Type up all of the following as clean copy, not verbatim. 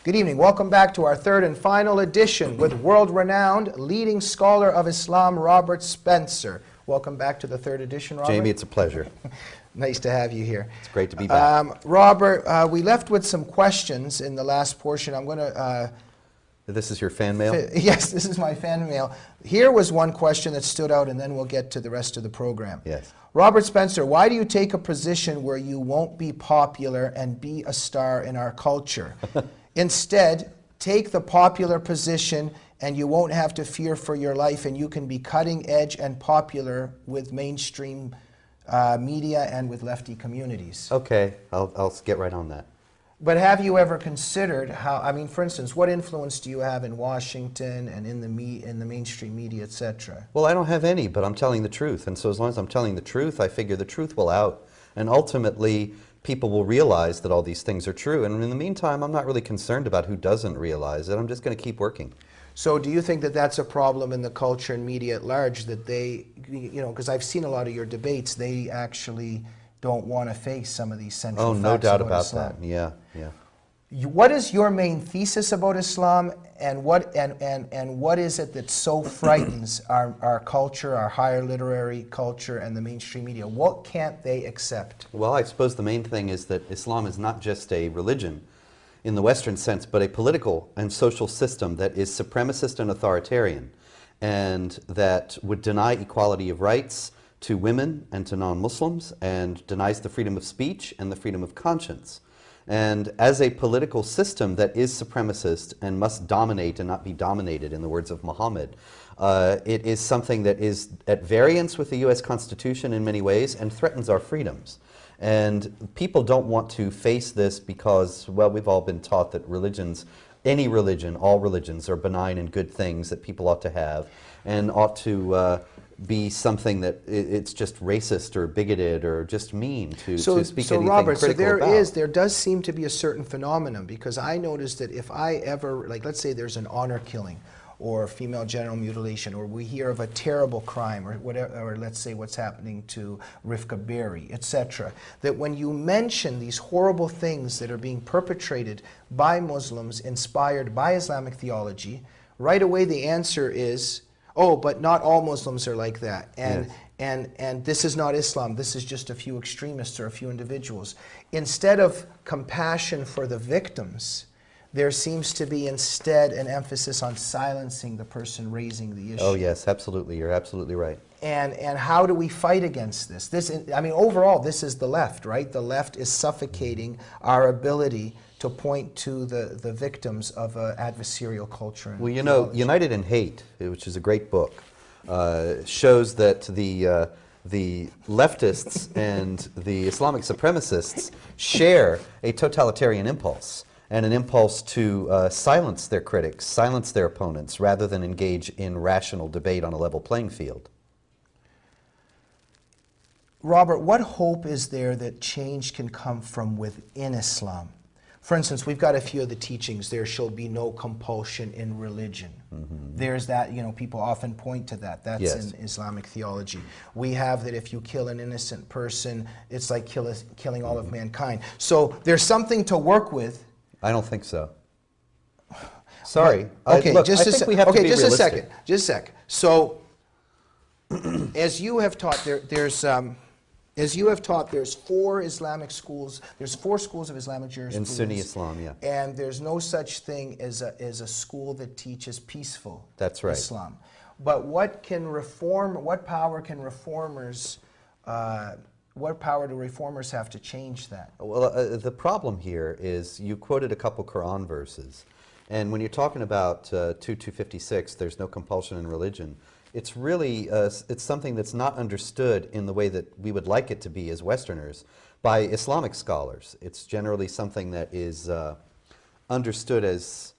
Good evening. Welcome back to our third and final edition with world-renowned leading scholar of Islam, Robert Spencer. Welcome back to the third edition, Robert. Jamie, it's a pleasure. Nice to have you here. It's great to be back. Robert, we left with some questions in the last portion. I'm going to... This is your fan mail? Yes, this is my fan mail. Here was one question that stood out, and then we'll get to the rest of the program. Yes. Robert Spencer, why do you take a position where you won't be popular and be a star in our culture? Instead, take the popular position and you won't have to fear for your life, and you can be cutting edge and popular with mainstream media and with lefty communities. Okay, I'll get right on that. But have you ever considered how, I mean, for instance, what influence do you have in Washington and in the mainstream media, etc.? Well, I don't have any, but I'm telling the truth. And so as long as I'm telling the truth, I figure the truth will out. And ultimately, people will realize that all these things are true. And in the meantime, I'm not really concerned about who doesn't realize it. I'm just going to keep working. So do you think that that's a problem in the culture and media at large, that they, you know, because I've seen a lot of your debates, they actually don't want to face some of these central facts. Oh, no doubt about Islam. that. Yeah, yeah. What is your main thesis about Islam, and what is it that so frightens our culture, our higher literary culture, and the mainstream media? What can't they accept? Well, I suppose the main thing is that Islam is not just a religion in the Western sense, but a political and social system that is supremacist and authoritarian, and that would deny equality of rights to women and to non-Muslims, and denies the freedom of speech and the freedom of conscience. And as a political system that is supremacist and must dominate and not be dominated, in the words of Muhammad, it is something that is at variance with the U.S. Constitution in many ways and threatens our freedoms. And people don't want to face this because, well, we've all been taught that religions, any religion, all religions are benign and good things that people ought to have and ought to be something that it's just racist or bigoted or just mean to speak anything Robert, critical about. There does seem to be a certain phenomenon, because I noticed that if I ever, like, let's say there's an honor killing or female genital mutilation, or we hear of a terrible crime, or whatever, or let's say what's happening to Rifka Berry, etc., that when you mention these horrible things that are being perpetrated by Muslims inspired by Islamic theology, right away the answer is, oh, but not all Muslims are like that, and yes. and this is not Islam, this is just a few extremists or a few individuals. Instead of compassion for the victims, there seems to be instead an emphasis on silencing the person raising the issue. Oh yes, absolutely, you're absolutely right. And how do we fight against this? I mean, overall, this is the left, right? The left is suffocating our ability to point to the victims of adversarial culture. Well, you know, United in Hate, which is a great book, shows that the leftists and the Islamic supremacists share a totalitarian impulse, and an impulse to silence their critics, silence their opponents, rather than engage in rational debate on a level playing field. Robert, what hope is there that change can come from within Islam? For instance, we've got a few of the teachings. There shall be no compulsion in religion. Mm-hmm. There's that, you know, people often point to that. That's yes. in Islamic theology. We have that if you kill an innocent person, it's like killing all of mankind. So there's something to work with. I don't think so. Sorry. Okay, look, just I think we have to be just realistic. a second. Just a sec. So, as you have taught, as you have taught, there's 4 Islamic schools. There's 4 schools of Islamic jurisprudence. In Sunni Islam, yeah. And there's no such thing as a school that teaches peaceful That's right. Islam. But what power can reformers? What power do reformers have to change that? Well, the problem here is you quoted a couple Quran verses, and when you're talking about 2:256, there's no compulsion in religion. It's really it's something that's not understood in the way that we would like it to be as Westerners by Islamic scholars. It's generally something that is understood as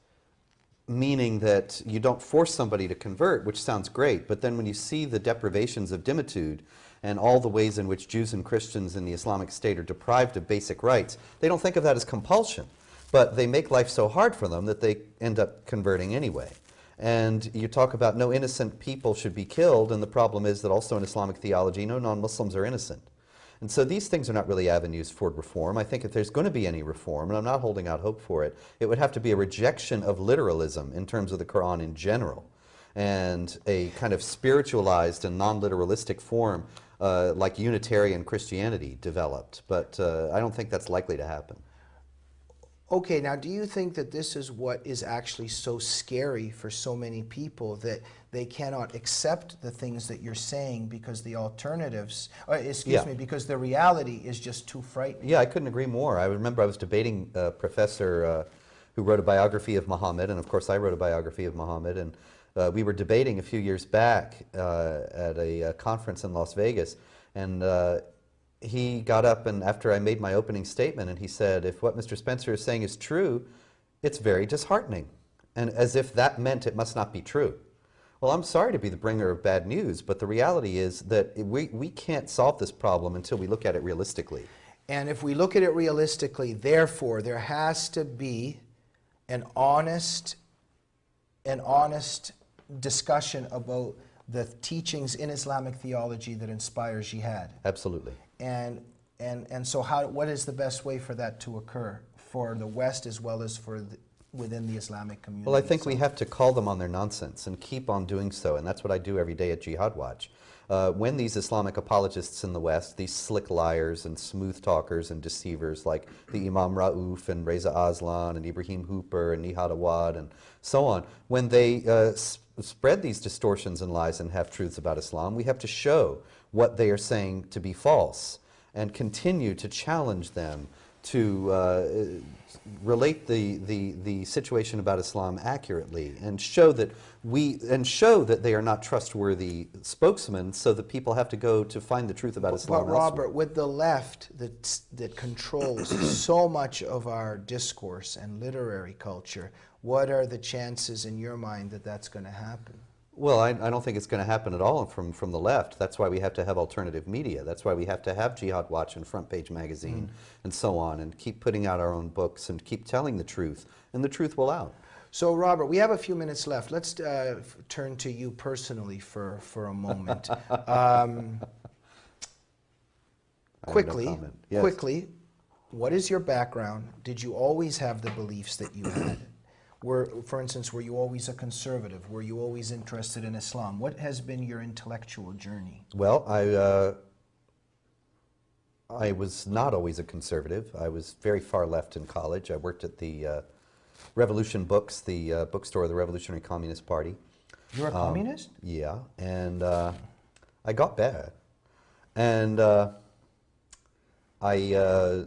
meaning that you don't force somebody to convert, which sounds great, but then when you see the deprivations of dimitude and all the ways in which Jews and Christians in the Islamic State are deprived of basic rights, they don't think of that as compulsion, but they make life so hard for them that they end up converting anyway. And you talk about no innocent people should be killed, and the problem is that also in Islamic theology, no non-Muslims are innocent. And so these things are not really avenues for reform. I think if there's going to be any reform, and I'm not holding out hope for it, it would have to be a rejection of literalism in terms of the Quran in general, and a kind of spiritualized and non-literalistic form like Unitarian Christianity developed. But I don't think that's likely to happen. Okay, now do you think that this is what is actually so scary for so many people, that they cannot accept the things that you're saying because the alternatives, excuse me, because the reality is just too frightening? Yeah, I couldn't agree more. I remember I was debating a professor who wrote a biography of Muhammad, and of course I wrote a biography of Muhammad, and we were debating a few years back at a conference in Las Vegas, and he got up, and after I made my opening statement, and he said, if what Mr. Spencer is saying is true, it's very disheartening. And as if that meant it must not be true. Well, I'm sorry to be the bringer of bad news, but the reality is that we can't solve this problem until we look at it realistically. And if we look at it realistically, therefore, there has to be an honest discussion about the teachings in Islamic theology that inspire jihad. Absolutely. And so what is the best way for that to occur for the West as well as for within the Islamic community? Well, I think we have to call them on their nonsense and keep on doing so, and that's what I do every day at Jihad Watch. When these Islamic apologists in the West, these slick liars and smooth talkers and deceivers like the Imam Rauf and Reza Aslan and Ibrahim Hooper and Nihad Awad and so on, when they spread these distortions and lies and half-truths about Islam, we have to show what they are saying to be false and continue to challenge them to relate the situation about Islam accurately and show that they are not trustworthy spokesmen, so that people have to go to find the truth about Islam But elsewhere. Robert, with the left that controls so much of our discourse and literary culture, what are the chances in your mind that that's going to happen? Well, I don't think it's going to happen at all from the left. That's why we have to have alternative media. That's why we have to have Jihad Watch and Front Page Magazine and so on, and keep putting out our own books and keep telling the truth, and the truth will out. So, Robert, we have a few minutes left. Let's turn to you personally for a moment. Quickly, Yes. quickly, what is your background? Did you always have the beliefs that you had? For instance, were you always a conservative? Were you always interested in Islam? What has been your intellectual journey? Well, I was not always a conservative. I was very far left in college. I worked at the Revolution Books, the bookstore of the Revolutionary Communist Party. You're a communist? Yeah, and I got bad. And I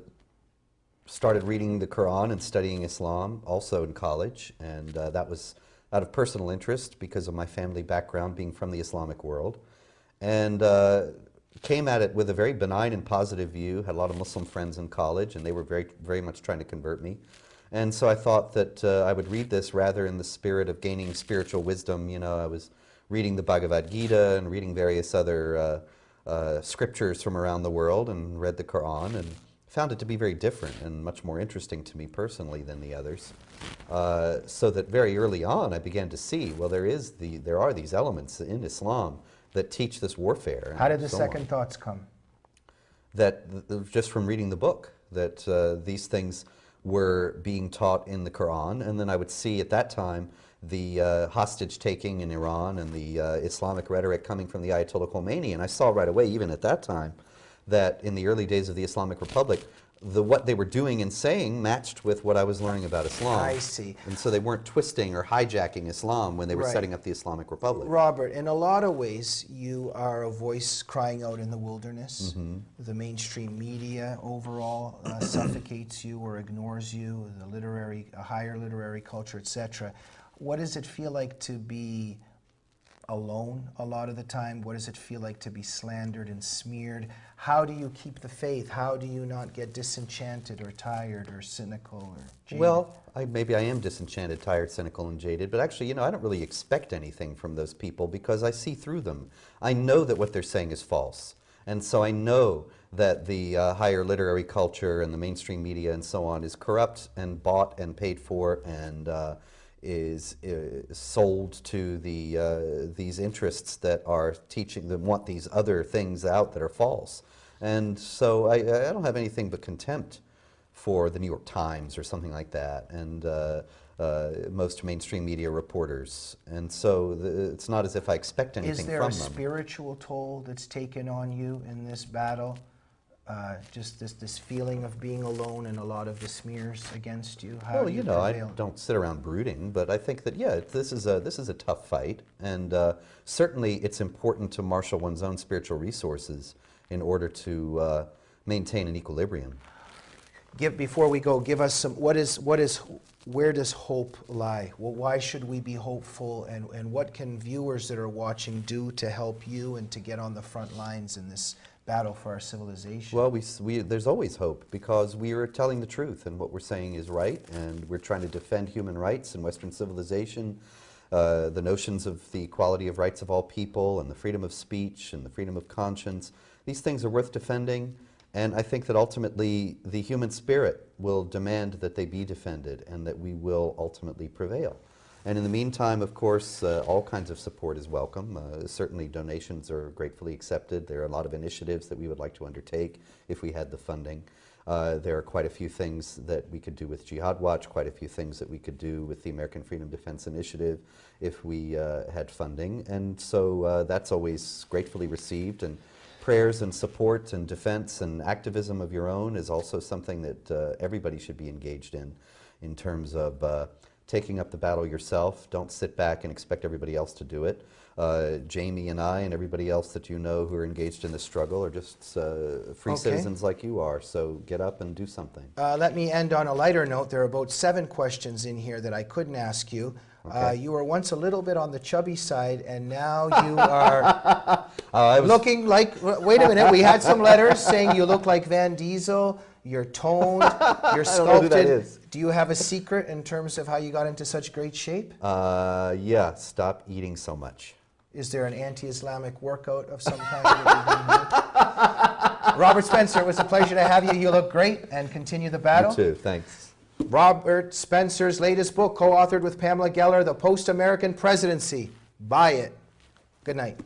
started reading the Quran and studying Islam also in college, and that was out of personal interest because of my family background being from the Islamic world, and came at it with a very benign and positive view. Had a lot of Muslim friends in college, and they were very much trying to convert me. And so I thought that I would read this rather in the spirit of gaining spiritual wisdom. You know, I was reading the Bhagavad Gita and reading various other scriptures from around the world, and read the Quran, and found it to be very different and much more interesting to me personally than the others. So that very early on I began to see, well, there are these elements in Islam that teach this warfare. How did the second thoughts come? That just from reading the book, that these things were being taught in the Quran, and then I would see at that time the hostage taking in Iran and the Islamic rhetoric coming from the Ayatollah Khomeini, and I saw right away, even at that time, that in the early days of the Islamic Republic, what they were doing and saying matched with what I was learning about Islam. I see. And so they weren't twisting or hijacking Islam when they were Right. setting up the Islamic Republic. Robert, in a lot of ways, you are a voice crying out in the wilderness. The mainstream media overall suffocates you or ignores you, the higher literary culture, etc. What does it feel like to be alone a lot of the time? What does it feel like to be slandered and smeared? How do you keep the faith? How do you not get disenchanted or tired or cynical or jaded? Well, maybe I am disenchanted, tired, cynical, and jaded, but actually, you know, I don't really expect anything from those people because I see through them. I know that what they're saying is false, and so I know that the higher literary culture and the mainstream media and so on is corrupt and bought and paid for and is sold to these interests that are teaching them, want these other things out that are false. And so I don't have anything but contempt for the New York Times or something like that, and most mainstream media reporters. And so it's not as if I expect anything from them. Is there a spiritual toll that's taken on you in this battle? Just this feeling of being alone and a lot of the smears against you? How Well, do you know, I prevail? don't sit around brooding, but I think that, yeah, this is a tough fight, and certainly it's important to marshal one's own spiritual resources in order to maintain an equilibrium. Before we go, give us some, where does hope lie? Well, why should we be hopeful, and what can viewers that are watching do to help you and to get on the front lines in this battle for our civilization? Well, there's always hope, because we are telling the truth, and what we're saying is right, and we're trying to defend human rights in Western civilization, the notions of the equality of rights of all people, and the freedom of speech, and the freedom of conscience. These things are worth defending, and I think that ultimately the human spirit will demand that they be defended, and that we will ultimately prevail. And in the meantime, of course, all kinds of support is welcome. Certainly donations are gratefully accepted. There are a lot of initiatives that we would like to undertake if we had the funding. There are quite a few things that we could do with Jihad Watch, quite a few things that we could do with the American Freedom Defense Initiative if we had funding. And so that's always gratefully received. And prayers and support and defense and activism of your own is also something that everybody should be engaged in terms of taking up the battle yourself. Don't sit back and expect everybody else to do it. Jamie and I and everybody else that you know who are engaged in this struggle are just free citizens like you are, so get up and do something. Let me end on a lighter note. There are about 7 questions in here that I couldn't ask you. Okay. You were once a little bit on the chubby side, and now you are looking like, wait a minute, we had some letters saying you look like Van Diesel, you're toned, you're sculpted. I don't know who that is. Do you have a secret in terms of how you got into such great shape? Yeah, stop eating so much. Is there an anti-Islamic workout of some kind that you're doing? Robert Spencer, it was a pleasure to have you. You look great, and continue the battle. You too, thanks. Robert Spencer's latest book, co-authored with Pamela Geller, The Post-American Presidency. Buy it. Good night.